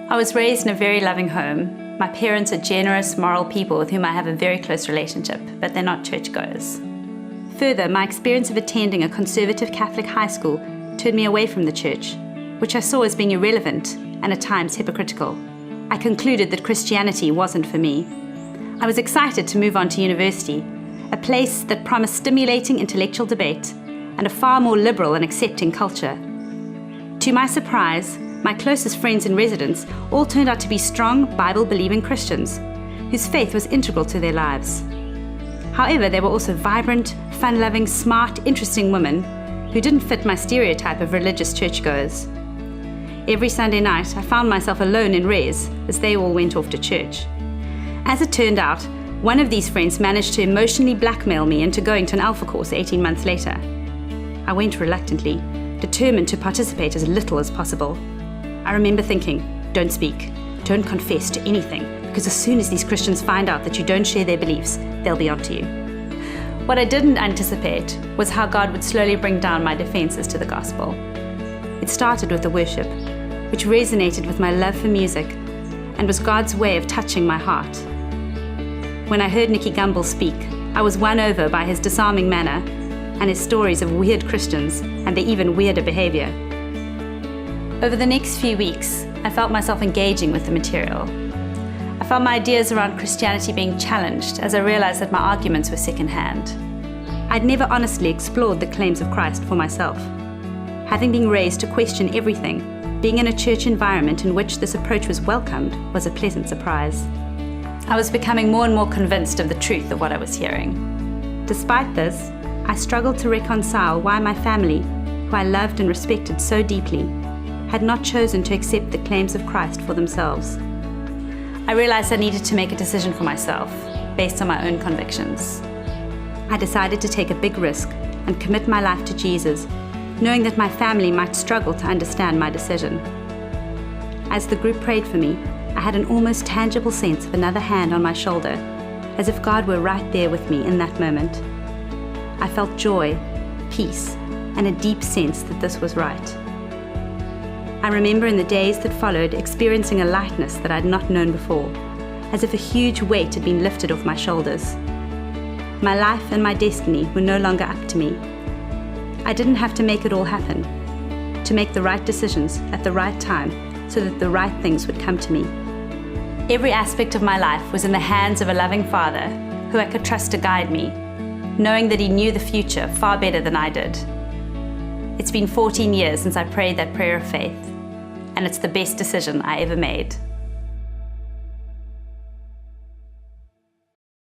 I was raised in a very loving home. My parents are generous, moral people with whom I have a very close relationship, but they're not churchgoers. Further, my experience of attending a conservative Catholic high school turned me away from the church, which I saw as being irrelevant and at times hypocritical. I concluded that Christianity wasn't for me. I was excited to move on to university, a place that promised stimulating intellectual debate and a far more liberal and accepting culture. To my surprise, my closest friends in residence all turned out to be strong, Bible-believing Christians, whose faith was integral to their lives. However, they were also vibrant, fun-loving, smart, interesting women who didn't fit my stereotype of religious churchgoers. Every Sunday night, I found myself alone in res as they all went off to church. As it turned out, one of these friends managed to emotionally blackmail me into going to an Alpha course 18 months later. I went reluctantly, determined to participate as little as possible. I remember thinking, don't speak, don't confess to anything, because as soon as these Christians find out that you don't share their beliefs, they'll be onto you. What I didn't anticipate was how God would slowly bring down my defenses to the gospel. It started with the worship, which resonated with my love for music and was God's way of touching my heart. When I heard Nicky Gumbel speak, I was won over by his disarming manner and his stories of weird Christians and their even weirder behavior. Over the next few weeks, I felt myself engaging with the material. I found my ideas around Christianity being challenged as I realized that my arguments were secondhand. I'd never honestly explored the claims of Christ for myself. Having been raised to question everything, being in a church environment in which this approach was welcomed was a pleasant surprise. I was becoming more and more convinced of the truth of what I was hearing. Despite this, I struggled to reconcile why my family, who I loved and respected so deeply, had not chosen to accept the claims of Christ for themselves. I realized I needed to make a decision for myself, based on my own convictions. I decided to take a big risk and commit my life to Jesus, knowing that my family might struggle to understand my decision. As the group prayed for me, I had an almost tangible sense of another hand on my shoulder, as if God were right there with me in that moment. I felt joy, peace, and a deep sense that this was right. I remember in the days that followed experiencing a lightness that I'd not known before, as if a huge weight had been lifted off my shoulders. My life and my destiny were no longer up to me. I didn't have to make it all happen, to make the right decisions at the right time so that the right things would come to me. Every aspect of my life was in the hands of a loving Father who I could trust to guide me, knowing that He knew the future far better than I did. It's been 14 years since I prayed that prayer of faith, and it's the best decision I ever made.